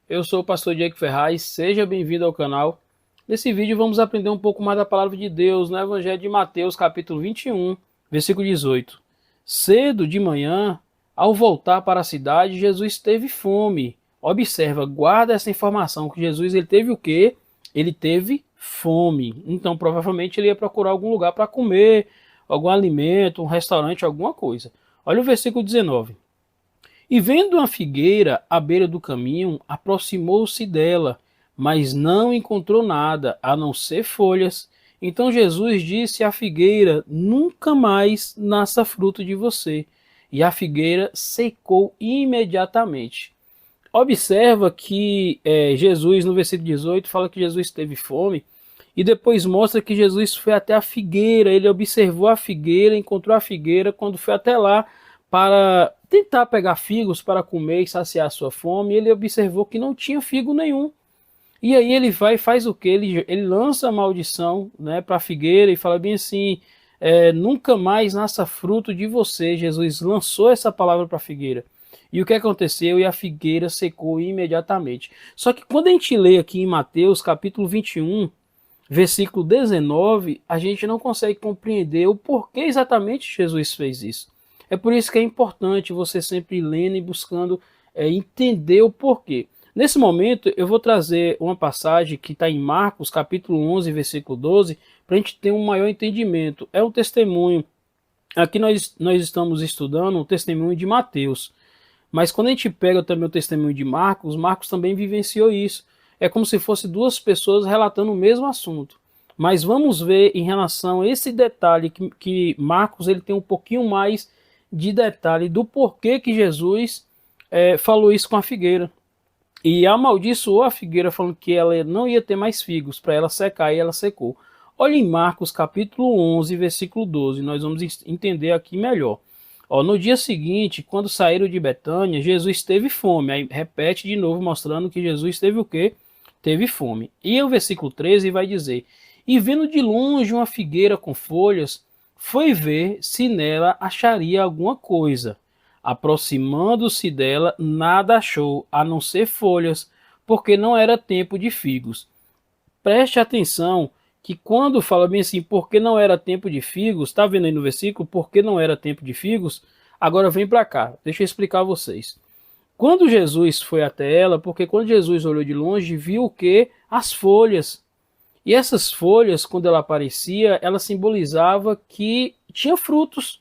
Eu sou o pastor Diego Ferraz, seja bem-vindo ao canal. Nesse vídeo vamos aprender um pouco mais da palavra de Deus no Evangelho de Mateus, capítulo 21, versículo 18. Cedo de manhã, ao voltar para a cidade, Jesus teve fome. Observa, guarda essa informação, que Jesus ele teve o quê? Ele teve fome. Então provavelmente ele ia procurar algum lugar para comer, algum alimento, um restaurante, alguma coisa. Olha o versículo 19. E vendo uma figueira à beira do caminho, aproximou-se dela, mas não encontrou nada, a não ser folhas. Então Jesus disse à figueira: nunca mais nasça fruto de você. E a figueira secou imediatamente. Observa que Jesus, no versículo 18, fala que Jesus teve fome, e depois mostra que Jesus foi até a figueira, ele observou a figueira, encontrou a figueira, quando foi até lá para tentar pegar figos para comer e saciar a sua fome, ele observou que não tinha figo nenhum. E aí ele vai e faz o que? Ele lança a maldição, né, para a figueira e fala bem assim, nunca mais nasça fruto de você. Jesus lançou essa palavra para a figueira. E o que aconteceu? E a figueira secou imediatamente. Só que quando a gente lê aqui em Mateus capítulo 21, versículo 19, a gente não consegue compreender o porquê exatamente Jesus fez isso. É por isso que é importante você sempre ir lendo e buscando entender o porquê. Nesse momento, eu vou trazer uma passagem que está em Marcos, capítulo 11, versículo 12, para a gente ter um maior entendimento. É um testemunho. Aqui nós estamos estudando o testemunho de Mateus. Mas quando a gente pega também o testemunho de Marcos, Marcos também vivenciou isso. É como se fosse duas pessoas relatando o mesmo assunto. Mas vamos ver em relação a esse detalhe que Marcos ele tem um pouquinho mais de detalhe do porquê que Jesus falou isso com a figueira. E amaldiçoou a figueira falando que ela não ia ter mais figos para ela secar, e ela secou. Olha em Marcos capítulo 11, versículo 12, nós vamos entender aqui melhor. No dia seguinte, quando saíram de Betânia, Jesus teve fome. Aí repete de novo, mostrando que Jesus teve o quê? Teve fome. E o versículo 13 vai dizer: e vendo de longe uma figueira com folhas, foi ver se nela acharia alguma coisa. Aproximando-se dela, nada achou, a não ser folhas, porque não era tempo de figos. Preste atenção que quando fala bem assim, porque não era tempo de figos, está vendo aí no versículo, porque não era tempo de figos? Agora vem para cá, deixa eu explicar a vocês. Quando Jesus foi até ela, porque quando Jesus olhou de longe, viu o que? As folhas. E essas folhas, quando ela aparecia, ela simbolizava que tinha frutos.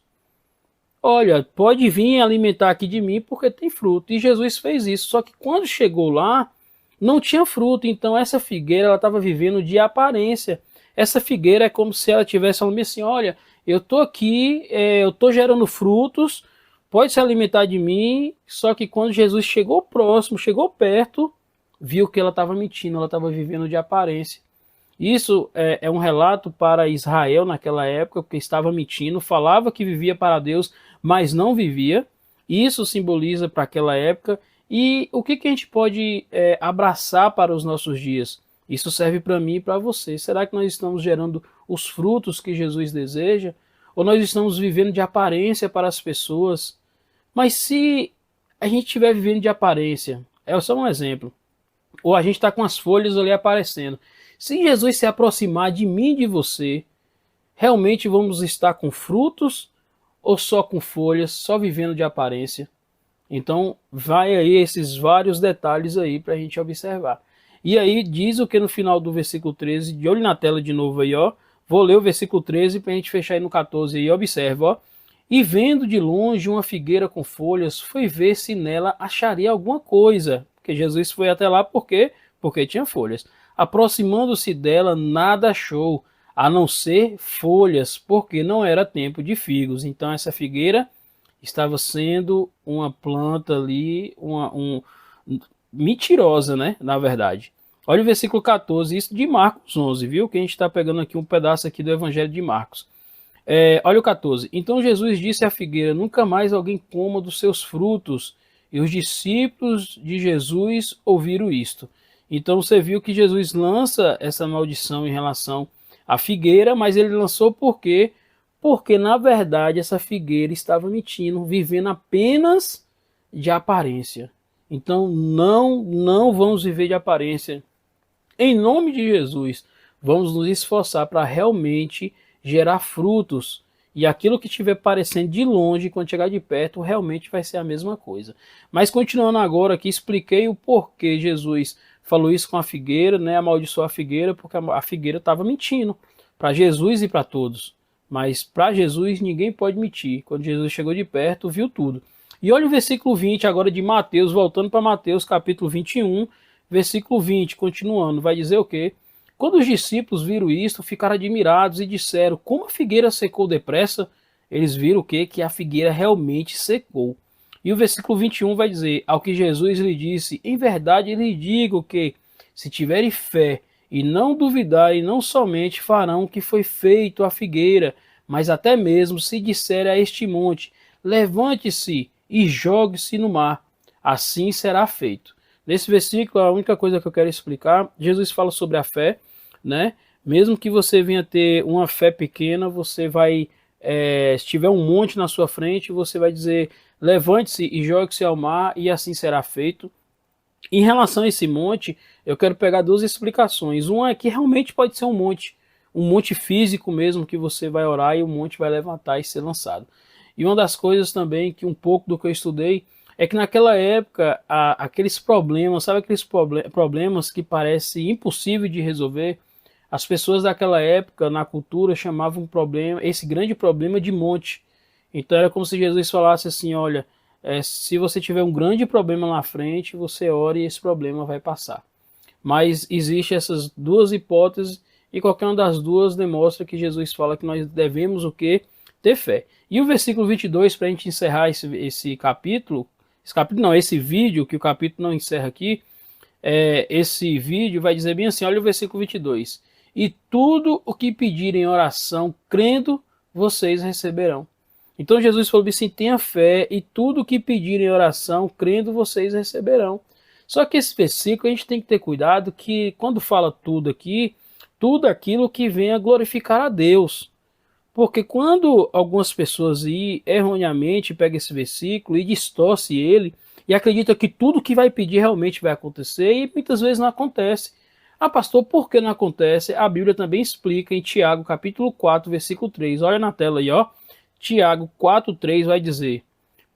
Olha, pode vir alimentar aqui de mim porque tem fruto. E Jesus fez isso. Só que quando chegou lá, não tinha fruto. Então essa figueira ela estava vivendo de aparência. Essa figueira é como se ela tivesse falando assim: olha, eu estou aqui, eu estou gerando frutos, pode se alimentar de mim. Só que quando Jesus chegou próximo, chegou perto, viu que ela estava mentindo, ela estava vivendo de aparência. Isso é um relato para Israel naquela época, porque estava mentindo, falava que vivia para Deus, mas não vivia. Isso simboliza para aquela época. E o que a gente pode abraçar para os nossos dias? Isso serve para mim e para você. Será que nós estamos gerando os frutos que Jesus deseja? Ou nós estamos vivendo de aparência para as pessoas? Mas se a gente estiver vivendo de aparência, é só um exemplo, ou a gente está com as folhas ali aparecendo, se Jesus se aproximar de mim e de você, realmente vamos estar com frutos ou só com folhas, só vivendo de aparência? Então vai aí esses vários detalhes aí para a gente observar. E aí diz o que no final do versículo 13, de olho na tela de novo aí, ó. Vou ler o versículo 13 para a gente fechar aí no 14 aí, observa, ó. E vendo de longe uma figueira com folhas, foi ver se nela acharia alguma coisa. Porque Jesus foi até lá por quê? Porque tinha folhas. Aproximando-se dela, nada achou, a não ser folhas, porque não era tempo de figos. Então essa figueira estava sendo uma planta ali, mentirosa, né? Na verdade. Olha o versículo 14, isso de Marcos 11, viu? Que a gente está pegando aqui um pedaço aqui do Evangelho de Marcos. Olha o 14. Então Jesus disse à figueira: nunca mais alguém coma dos seus frutos. E os discípulos de Jesus ouviram isto. Então você viu que Jesus lança essa maldição em relação à figueira, mas ele lançou por quê? Porque na verdade essa figueira estava mentindo, vivendo apenas de aparência. Então não vamos viver de aparência. Em nome de Jesus, vamos nos esforçar para realmente gerar frutos. E aquilo que estiver parecendo de longe, quando chegar de perto, realmente vai ser a mesma coisa. Mas continuando agora aqui, expliquei o porquê Jesus falou isso com a figueira, né? Amaldiçoou a figueira, porque a figueira estava mentindo para Jesus e para todos. Mas para Jesus ninguém pode mentir. Quando Jesus chegou de perto, viu tudo. E olha o versículo 20 agora de Mateus, voltando para Mateus capítulo 21, versículo 20, continuando, vai dizer o quê? Quando os discípulos viram isto, ficaram admirados e disseram, como a figueira secou depressa? Eles viram o quê? Que a figueira realmente secou. E o versículo 21 vai dizer, ao que Jesus lhe disse, em verdade lhe digo que, se tiverem fé e não duvidarem, não somente farão o que foi feito à figueira, mas até mesmo se disserem a este monte, levante-se e jogue-se no mar, assim será feito. Nesse versículo, a única coisa que eu quero explicar, Jesus fala sobre a fé, né? Mesmo que você venha ter uma fé pequena, você vai, se tiver um monte na sua frente, você vai dizer, levante-se e jogue-se ao mar, e assim será feito. Em relação a esse monte, eu quero pegar duas explicações. Uma é que realmente pode ser um monte físico mesmo, que você vai orar e o monte vai levantar e ser lançado. E uma das coisas também, que um pouco do que eu estudei, é que naquela época, aqueles problemas, sabe aqueles problemas que parece impossível de resolver? As pessoas daquela época, na cultura, chamavam esse grande problema de monte. Então era como se Jesus falasse assim, olha, se você tiver um grande problema na frente, você ora e esse problema vai passar. Mas existem essas duas hipóteses e qualquer uma das duas demonstra que Jesus fala que nós devemos o quê? Ter fé. E o versículo 22, para a gente encerrar esse capítulo, esse vídeo, que o capítulo não encerra aqui, esse vídeo vai dizer bem assim, olha o versículo 22. E tudo o que pedirem em oração, crendo, vocês receberão. Então Jesus falou assim, tenha fé e tudo o que pedirem em oração, crendo, vocês receberão. Só que esse versículo a gente tem que ter cuidado que quando fala tudo aqui, tudo aquilo que venha glorificar a Deus. Porque quando algumas pessoas erroneamente pegam esse versículo e distorce ele e acredita que tudo que vai pedir realmente vai acontecer e muitas vezes não acontece. Ah, pastor, por que não acontece? A Bíblia também explica em Tiago, capítulo 4, versículo 3. Olha na tela aí, ó. Tiago 4,3 vai dizer,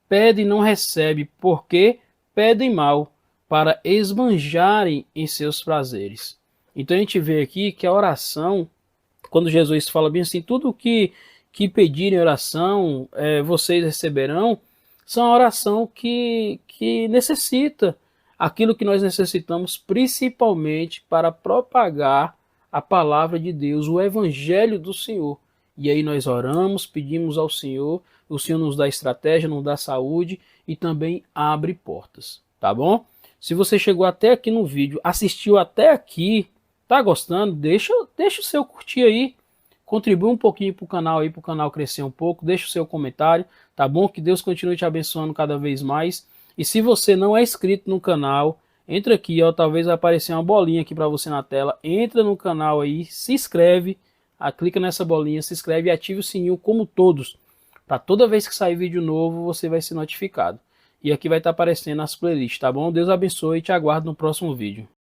pede e não recebe, porque pedem mal, para esbanjarem em seus prazeres. Então a gente vê aqui que a oração, quando Jesus fala bem assim, tudo que pedirem oração, vocês receberão, são a oração que necessita aquilo que nós necessitamos, principalmente para propagar a palavra de Deus, o evangelho do Senhor. E aí nós oramos, pedimos ao Senhor, o Senhor nos dá estratégia, nos dá saúde e também abre portas, tá bom? Se você chegou até aqui no vídeo, assistiu até aqui, tá gostando? Deixa o seu curtir aí, contribui um pouquinho para o canal aí, para o canal crescer um pouco, deixa o seu comentário, tá bom? Que Deus continue te abençoando cada vez mais. E se você não é inscrito no canal, entra aqui, ó, talvez vai aparecer uma bolinha aqui para você na tela, entra no canal aí, se inscreve, clica nessa bolinha, se inscreve e ative o sininho como todos, para toda vez que sair vídeo novo você vai ser notificado. E aqui vai estar aparecendo as playlists, tá bom? Deus abençoe e te aguardo no próximo vídeo.